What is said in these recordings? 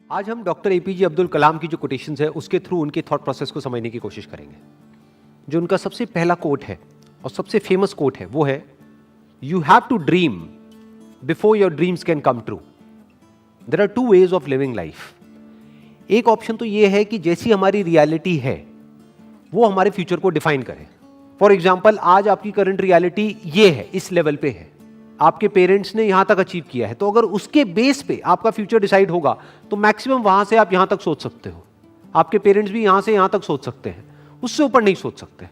आज हम doctor APJ Abdul Kalam की जो कोटेशंस है उसके थ्रू उनके थॉट प्रोसेस को समझने की कोशिश करेंगे। जो उनका सबसे पहला कोट है और सबसे फेमस कोट है वो है, you have to dream before your dreams can come true. There are two ways of living life. एक ऑप्शन तो ये है कि जैसी हमारी रियलिटी है वो हमारे फ्यूचर को डिफाइन करे। फॉर एग्जाम्पल, आज आपकी करंट रियलिटी ये है, इस लेवल पे है, आपके पेरेंट्स ने यहां तक अचीव किया है, तो अगर उसके बेस पे आपका फ्यूचर डिसाइड होगा तो मैक्सिमम वहां से आप यहां तक सोच सकते हो। आपके पेरेंट्स भी यहां से यहां तक सोच सकते हैं, उससे ऊपर नहीं सोच सकते।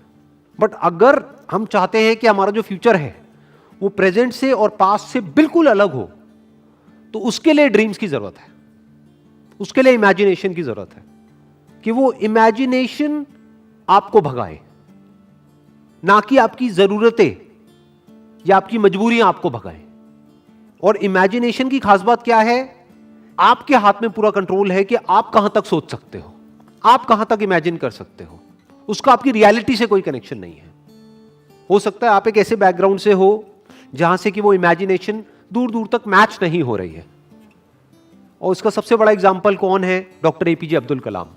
बट अगर हम चाहते हैं कि हमारा जो फ्यूचर है वो प्रेजेंट से और पास्ट से बिल्कुल अलग हो, तो उसके लिए ड्रीम्स की जरूरत है, उसके लिए इमेजिनेशन की जरूरत है कि वो इमेजिनेशन आपको भगाए, ना कि आपकी जरूरतें या आपकी मजबूरियां आपको भगाएं। और इमेजिनेशन की खास बात क्या है, आपके हाथ में पूरा कंट्रोल है कि आप कहां तक सोच सकते हो, आप कहां तक इमेजिन कर सकते हो। उसका आपकी रियलिटी से कोई कनेक्शन नहीं है। हो सकता है आप एक ऐसे बैकग्राउंड से हो जहां से कि वो इमेजिनेशन दूर दूर तक मैच नहीं हो रही है। और उसका सबसे बड़ा एग्जाम्पल कौन है? Doctor APJ Abdul Kalam.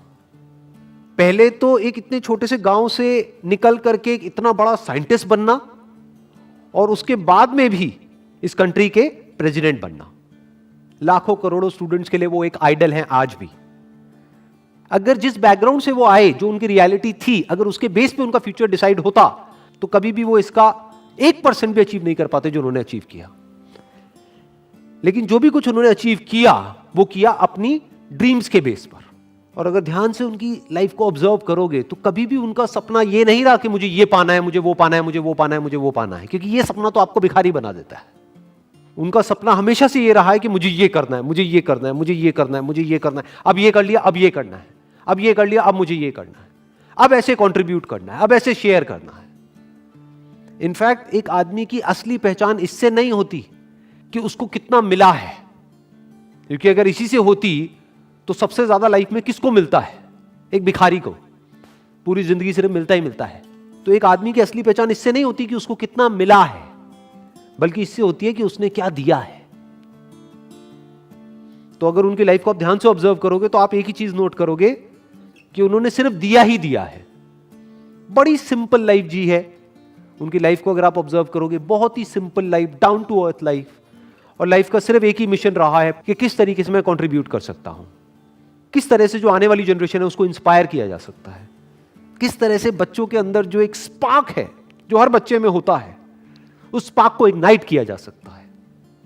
पहले तो एक इतने छोटे से गांव से निकल करके एक इतना बड़ा साइंटिस्ट बनना, और उसके बाद में भी इस कंट्री के प्रेसिडेंट बनना। लाखों करोड़ों स्टूडेंट्स के लिए वो एक आइडल हैं आज भी। अगर जिस बैकग्राउंड से वो आए, जो उनकी रियलिटी थी, अगर उसके बेस पे उनका फ्यूचर डिसाइड होता तो कभी भी वो इसका 1% भी अचीव नहीं कर पाते जो उन्होंने अचीव किया। लेकिन जो भी कुछ उन्होंने अचीव किया वो किया अपनी ड्रीम्स के बेस पर। और अगर ध्यान से उनकी लाइफ को ऑब्जर्व करोगे तो कभी भी उनका सपना ये नहीं रहा कि मुझे ये पाना है, मुझे वो पाना है, मुझे वो पाना है, मुझे वो पाना है, क्योंकि ये सपना तो आपको भिखारी बना देता है। उनका सपना हमेशा से ये रहा है कि मुझे ये करना है, मुझे ये करना है, मुझे ये करना है, मुझे ये करना है, अब ये कर लिया, अब ये करना है, अब ये कर लिया, अब मुझे ये करना है, अब ऐसे कॉन्ट्रीब्यूट करना है, अब ऐसे शेयर करना है। इनफैक्ट एक आदमी की असली पहचान इससे नहीं होती कि उसको कितना मिला है, क्योंकि अगर इसी से होती तो सबसे ज्यादा लाइफ में किसको मिलता है? एक भिखारी को पूरी जिंदगी सिर्फ मिलता ही मिलता है। तो एक आदमी की असली पहचान इससे नहीं होती कि उसको कितना मिला है, बल्कि इससे होती है कि उसने क्या दिया है। तो अगर उनकी लाइफ को आप ध्यान से ऑब्जर्व करोगे तो आप एक ही चीज नोट करोगे कि उन्होंने सिर्फ दिया ही दिया है। बड़ी सिंपल लाइफ जी है उनकी लाइफ को। अगर आप ऑब्जर्व करोगे, बहुत ही simple life, down to earth life. और लाइफ का सिर्फ एक ही मिशन रहा है कि किस तरीके से मैं कंट्रीब्यूट कर सकता हूं, किस तरह से जो आने वाली जनरेशन है उसको इंस्पायर किया जा सकता है, किस तरह से बच्चों के अंदर जो एक स्पार्क है जो हर बच्चे में होता है, उस स्पार्क को इग्नाइट किया जा सकता है।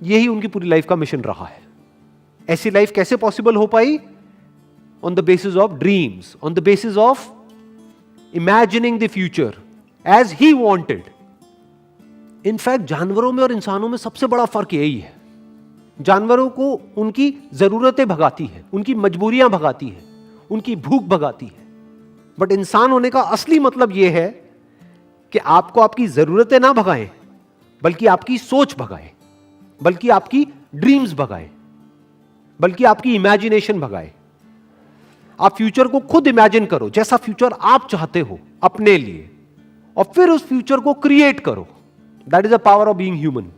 यही उनकी पूरी लाइफ का मिशन रहा है। ऐसी लाइफ कैसे पॉसिबल हो पाई? On the basis of dreams, on the basis of imagining the future as he wanted. In fact जानवरों में और इंसानों में सबसे बड़ा फर्क यही है। जानवरों को उनकी जरूरतें भगाती है, उनकी मजबूरियां भगाती है, उनकी भूख भगाती है। बट इंसान होने का असली मतलब यह है कि आपको आपकी जरूरतें ना भगाएं, बल्कि आपकी सोच भगाए, बल्कि आपकी ड्रीम्स भगाए, बल्कि आपकी इमेजिनेशन भगाए। आप फ्यूचर को खुद इमेजिन करो, जैसा फ्यूचर आप चाहते हो अपने लिए, और फिर उस फ्यूचर को क्रिएट करो। That is the power of being human.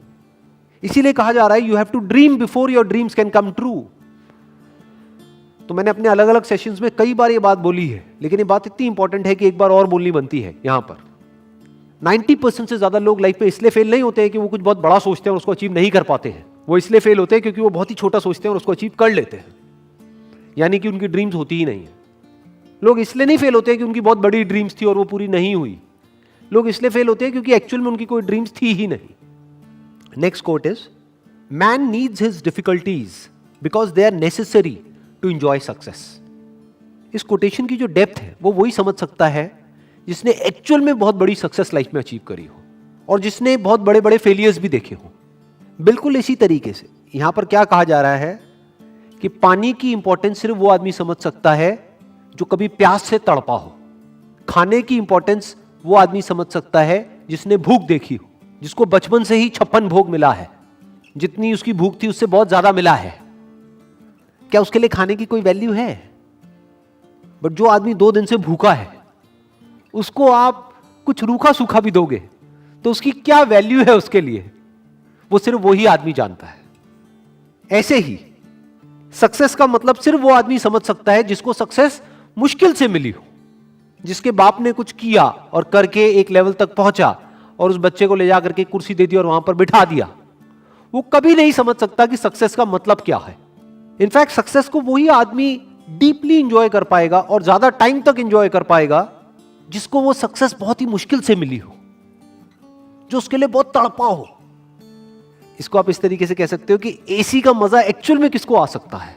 इसीलिए कहा जा रहा है, you have to dream before your dreams can come true. तो मैंने अपने अलग अलग सेशंस में कई बार ये बात बोली है, लेकिन ये बात इतनी इंपॉर्टेंट है कि एक बार और बोलनी बनती है यहां पर। 90% से ज्यादा लोग लाइफ में इसलिए फेल नहीं होते हैं कि वो कुछ बहुत बड़ा सोचते हैं और उसको अचीव नहीं कर पाते हैं। वो इसलिए फेल होते हैं क्योंकि वो बहुत ही छोटा सोचते हैं और उसको अचीव कर लेते हैं, यानी कि उनकी ड्रीम्स होती ही नहीं है। लोग इसलिए नहीं फेल होते हैं कि उनकी बहुत बड़ी ड्रीम्स थी और वो पूरी नहीं हुई। लोग इसलिए फेल होते हैं क्योंकि एक्चुअल में उनकी कोई ड्रीम्स थी ही नहीं। Next quote is, man needs his difficulties because they are necessary to enjoy success. इस कोटेशन की जो डेप्थ है वो वही समझ सकता है जिसने एक्चुअल में बहुत बड़ी सक्सेस लाइफ में अचीव करी हो और जिसने बहुत बड़े बड़े फेलियर्स भी देखे हो। बिल्कुल इसी तरीके से यहां पर क्या कहा जा रहा है कि पानी की इंपॉर्टेंस सिर्फ वो आदमी समझ सकता है जो कभी प्यास से तड़पा हो। खाने की इंपॉर्टेंस वो आदमी समझ सकता है जिसने भूख देखी हो, जिसको बचपन से ही 56 भोग मिला है, जितनी उसकी भूख थी उससे बहुत ज्यादा मिला है। क्या उसके लिए खाने की कोई वैल्यू है? बट जो आदमी 2 दिन से भूखा है, उसको आप कुछ रूखा सूखा भी दोगे तो उसकी क्या वैल्यू है उसके लिए, वो सिर्फ वही आदमी जानता है। ऐसे ही सक्सेस का मतलब सिर्फ वो आदमी समझ सकता है जिसको सक्सेस मुश्किल से मिली हो, जिसके बाप ने कुछ किया और करके एक लेवल तक पहुंचा और उस बच्चे को ले जा करके कुर्सी दे दी और वहां पर बिठा दिया। वो कभी नहीं समझ सकता कि सक्सेस का मतलब क्या है। इनफैक्ट सक्सेस को वही आदमी डीपली इंजॉय कर पाएगा और ज्यादा टाइम तक इंजॉय कर पाएगा जिसको वो सक्सेस बहुत ही मुश्किल से मिली हो, जो उसके लिए बहुत तड़पा हो। इसको आप इस तरीके से कह सकते हो कि एसी का मजा एक्चुअल में किसको आ सकता है?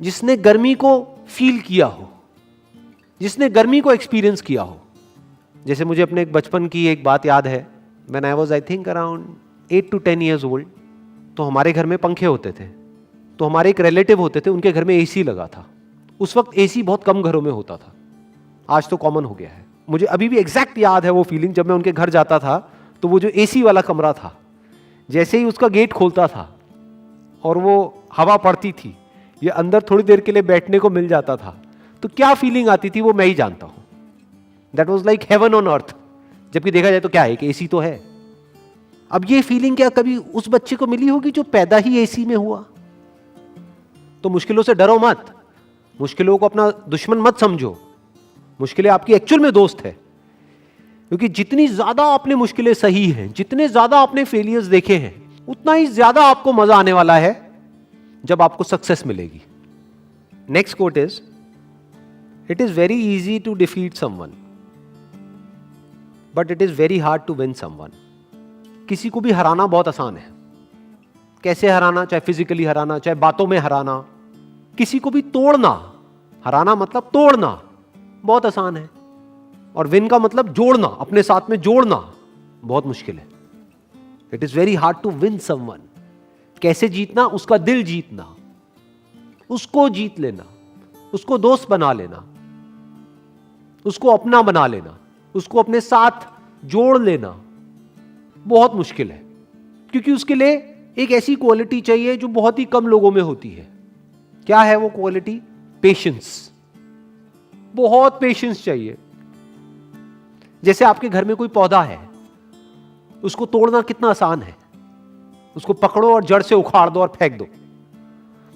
जिसने गर्मी को फील किया हो, जिसने गर्मी को एक्सपीरियंस किया हो। जैसे मुझे अपने एक बचपन की एक बात याद है। When I was I think around 8 to 10 years old, तो हमारे घर में पंखे होते थे। तो हमारे एक रिलेटिव होते थे, उनके घर में एसी लगा था। उस वक्त एसी बहुत कम घरों में होता था, आज तो कॉमन हो गया है। मुझे अभी भी एग्जैक्ट याद है वो फीलिंग, जब मैं उनके घर जाता था तो वो जो एसी वाला कमरा था, जैसे ही उसका गेट खोलता था और वो हवा पड़ती थी, ये अंदर थोड़ी देर के लिए बैठने को मिल जाता था, तो क्या फीलिंग आती थी वो मैं ही जानता हूं। That was like heaven on earth. जबकि देखा जाए तो क्या है कि एसी तो है। अब ये फीलिंग क्या कभी उस बच्चे को मिली होगी जो पैदा ही एसी में हुआ? तो मुश्किलों से डरो मत, मुश्किलों को अपना दुश्मन मत समझो। मुश्किलें आपकी एक्चुअल में दोस्त है, क्योंकि जितनी ज्यादा आपने मुश्किलें सही हैं, जितने ज्यादा आपने फेलियर्स देखे हैं, उतना ही ज्यादा आपको मजा आने वाला है जब आपको सक्सेस मिलेगी। Next quote is, it is very easy to defeat someone but it is very hard to win someone. किसी को भी हराना बहुत आसान है। कैसे हराना? चाहे फिजिकली हराना, चाहे बातों में हराना। किसी को भी तोड़ना, हराना मतलब तोड़ना, बहुत आसान है। और विन का मतलब जोड़ना, अपने साथ में जोड़ना बहुत मुश्किल है। It is very hard to win someone. कैसे जीतना? उसका दिल जीतना, उसको जीत लेना, उसको दोस्त बना लेना, उसको अपना बना लेना, उसको अपने साथ जोड़ लेना बहुत मुश्किल है। क्योंकि उसके लिए एक ऐसी क्वालिटी चाहिए जो बहुत ही कम लोगों में होती है। क्या है वो क्वालिटी? पेशेंस। बहुत पेशेंस चाहिए। जैसे आपके घर में कोई पौधा है, उसको तोड़ना कितना आसान है। उसको पकड़ो और जड़ से उखाड़ दो और फेंक दो,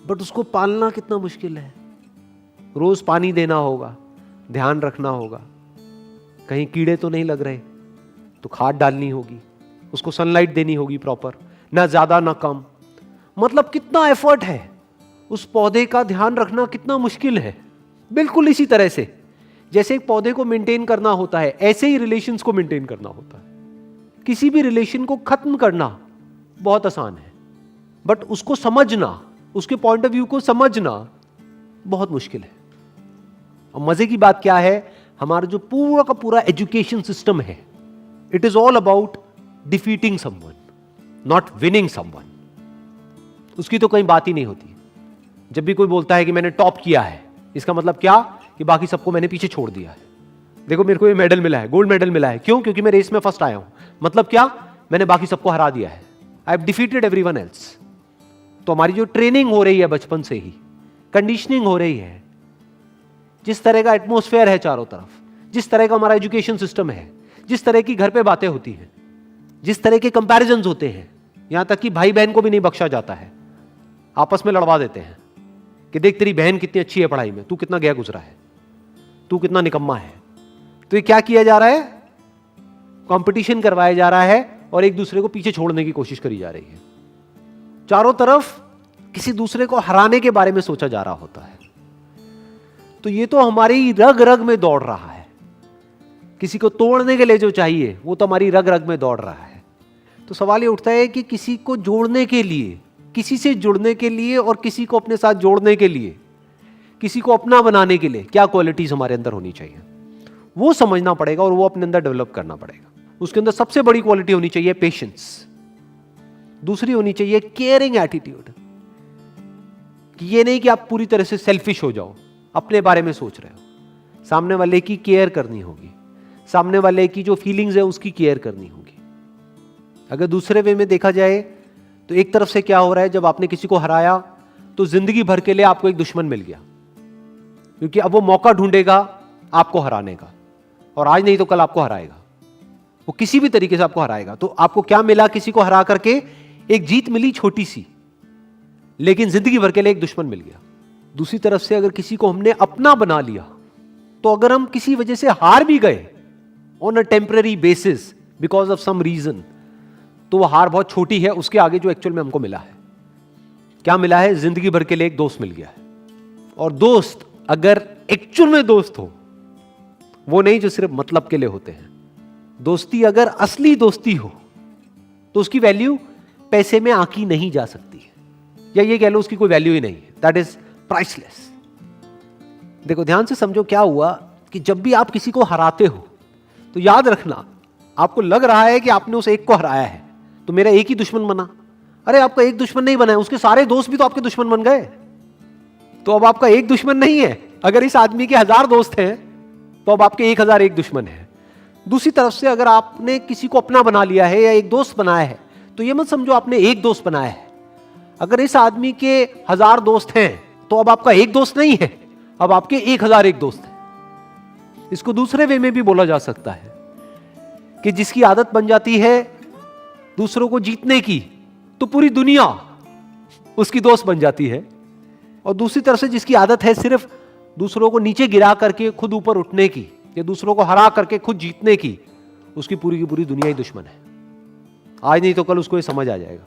बट उसको पालना कितना मुश्किल है। रोज पानी देना होगा, ध्यान रखना होगा, कहीं कीड़े तो नहीं लग रहे, तो खाद डालनी होगी, उसको सनलाइट देनी होगी प्रॉपर, ना ज्यादा ना कम। मतलब कितना एफर्ट है। उस पौधे का ध्यान रखना कितना मुश्किल है। बिल्कुल इसी तरह से जैसे एक पौधे को मेंटेन करना होता है, ऐसे ही रिलेशंस को मेंटेन करना होता है। किसी भी रिलेशन को खत्म करना बहुत आसान है, बट उसको समझना, उसके पॉइंट ऑफ व्यू को समझना बहुत मुश्किल है। और मजे की बात क्या है, हमारा जो पूरा का पूरा एजुकेशन सिस्टम है, it is all about defeating someone, not winning someone. उसकी तो कहीं बात ही नहीं होती। जब भी कोई बोलता है कि मैंने टॉप किया है, इसका मतलब क्या? कि बाकी सबको मैंने पीछे छोड़ दिया है। देखो मेरे को ये मेडल मिला है, गोल्ड मेडल मिला है। क्यों? क्योंकि मैं रेस में फर्स्ट आया हूं। मतलब क्या? मैंने बाकी सबको हरा दिया है। I have defeated everyone else. तो हमारी जो ट्रेनिंग हो रही है बचपन से ही, कंडीशनिंग हो रही है, जिस तरह का एटमॉस्फेयर है चारों तरफ, जिस तरह का हमारा एजुकेशन सिस्टम है, जिस तरह की घर पे बातें होती हैं, जिस तरह के कंपैरिजंस होते हैं, यहां तक कि भाई बहन को भी नहीं बख्शा जाता है। आपस में लड़वा देते हैं कि देख तेरी बहन कितनी अच्छी है पढ़ाई में, तू कितना गया गुजरा है, तू कितना निकम्मा है। तो ये क्या किया जा रहा है? कंपटीशन करवाया जा रहा है और एक दूसरे को पीछे छोड़ने की कोशिश करी जा रही है। चारों तरफ किसी दूसरे को हराने के बारे में सोचा जा रहा होता है। तो ये तो हमारी रग रग में दौड़ रहा है। किसी को तोड़ने के लिए जो चाहिए वो तो हमारी रग रग में दौड़ रहा है। तो सवाल ये उठता है कि किसी को जोड़ने के लिए, किसी से जुड़ने के लिए और किसी को अपने साथ जोड़ने के लिए, किसी को अपना बनाने के लिए क्या क्वालिटीज हमारे अंदर होनी चाहिए, वो समझना पड़ेगा और वो अपने अंदर डेवलप करना पड़ेगा। उसके अंदर सबसे बड़ी क्वालिटी होनी चाहिए पेशेंस। दूसरी होनी चाहिए केयरिंग एटीट्यूड। ये नहीं कि आप पूरी तरह से सेल्फिश हो जाओ, अपने बारे में सोच रहे हो। सामने वाले की केयर करनी होगी, सामने वाले की जो फीलिंग्स है उसकी केयर करनी होगी। अगर दूसरे वे में देखा जाए तो एक तरफ से क्या हो रहा है, जब आपने किसी को हराया तो जिंदगी भर के लिए आपको एक दुश्मन मिल गया, क्योंकि अब वो मौका ढूंढेगा आपको हराने का, और आज नहीं तो कल आपको हराएगा। वो किसी भी तरीके से आपको हराएगा। तो आपको क्या मिला? किसी को हरा करके एक जीत मिली छोटी सी, लेकिन जिंदगी भर के लिए एक दुश्मन मिल गया। दूसरी तरफ से अगर किसी को हमने अपना बना लिया, तो अगर हम किसी वजह से हार भी गए on a temporary basis because of some reason, तो वो हार बहुत छोटी है उसके आगे जो एक्चुअल में हमको मिला है। क्या मिला है? जिंदगी भर के लिए एक दोस्त मिल गया है। और दोस्त अगर एक्चुअल में दोस्त हो, वो नहीं जो सिर्फ मतलब के लिए होते हैं, दोस्ती अगर असली दोस्ती हो, तो उसकी वैल्यू पैसे में आंकी नहीं जा सकती है, या ये कह लो उसकी कोई वैल्यू ही नहीं है। That is priceless. देखो ध्यान से समझो, क्या हुआ कि जब भी आप किसी को हराते हो, तो याद रखना, आपको लग रहा है कि आपने उस एक को हराया है तो मेरा एक ही दुश्मन बना। अरे आपका एक दुश्मन नहीं बना है, उसके सारे दोस्त भी तो आपके दुश्मन बन गए। तो अब आपका एक दुश्मन नहीं है। अगर इस आदमी के 1000 दोस्त हैं, तो अब आपके 1001 दुश्मन है। दूसरी तरफ से अगर आपने किसी को अपना बना लिया है या एक दोस्त बनाया है, तो ये मत समझो आपने एक दोस्त बनाया है। अगर इस आदमी के 1000 दोस्त हैं, तो अब आपका एक दोस्त नहीं है, अब आपके 1001 दोस्त हैं। इसको दूसरे वे में भी बोला जा सकता है कि जिसकी आदत बन जाती है दूसरों को जीतने की, तो पूरी दुनिया उसकी दोस्त बन जाती है। और दूसरी तरफ से जिसकी आदत है सिर्फ दूसरों को नीचे गिरा करके खुद ऊपर उठने की, या दूसरों को हरा करके खुद जीतने की, उसकी पूरी की पूरी दुनिया ही दुश्मन है। आज नहीं तो कल उसको ये समझ आ जाएगा,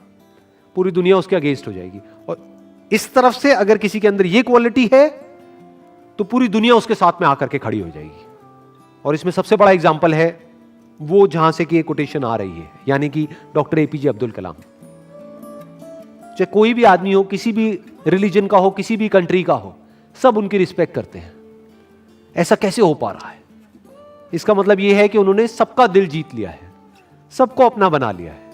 पूरी दुनिया उसके अगेंस्ट हो जाएगी। और इस तरफ से अगर किसी के अंदर ये क्वालिटी है, तो पूरी दुनिया उसके साथ में आकर के खड़ी हो जाएगी। और इसमें सबसे बड़ा एग्जाम्पल है वो जहां से कि ये कोटेशन आ रही है, यानी कि डॉक्टर एपीजे अब्दुल कलाम। चाहे कोई भी आदमी हो, किसी भी रिलीजन का हो, किसी भी कंट्री का हो, सब उनकी रिस्पेक्ट करते हैं। ऐसा कैसे हो पा रहा है? इसका मतलब यह है कि उन्होंने सबका दिल जीत लिया है, सबको अपना बना लिया है।